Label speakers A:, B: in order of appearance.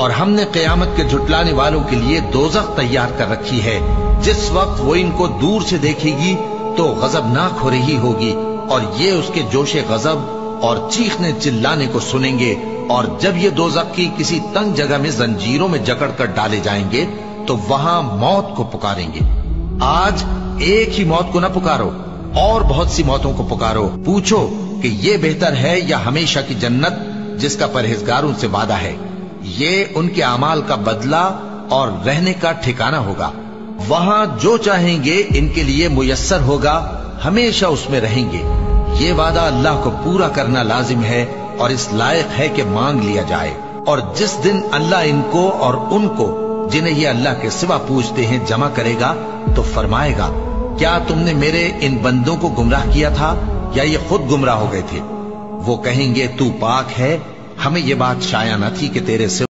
A: और हमने क़यामत के झुटलाने वालों के लिए दोज़ख तैयार कर रखी है। जिस वक्त वो इनको दूर से देखेगी तो गजबनाक हो रही होगी, और ये उसके जोशे गजब और चीखने चिल्लाने को सुनेंगे। और जब ये दोज़ख की किसी तंग जगह में जंजीरों में जकड़ कर डाले जाएंगे तो वहां मौत को पुकारेंगे। आज एक ही मौत को न पुकारो, और बहुत सी मौतों को पुकारो। पूछो कि ये बेहतर है या हमेशा की जन्नत जिसका परहेजगारों से वादा है। ये उनके अमाल का बदला और रहने का ठिकाना होगा। वहां जो चाहेंगे इनके लिए मुयस्सर होगा, हमेशा उसमें रहेंगे। ये वादा अल्लाह को पूरा करना लाजिम है और इस लायक है कि मांग लिया जाए। और जिस दिन अल्लाह इनको और उनको जिन्हें ये अल्लाह के सिवा पूजते हैं जमा करेगा तो फरमाएगा, क्या तुमने मेरे इन बंदों को गुमराह किया था या ये खुद गुमराह हो गए थे? वो कहेंगे, तू पाक है, हमें ये बात शाया न थी कि तेरे से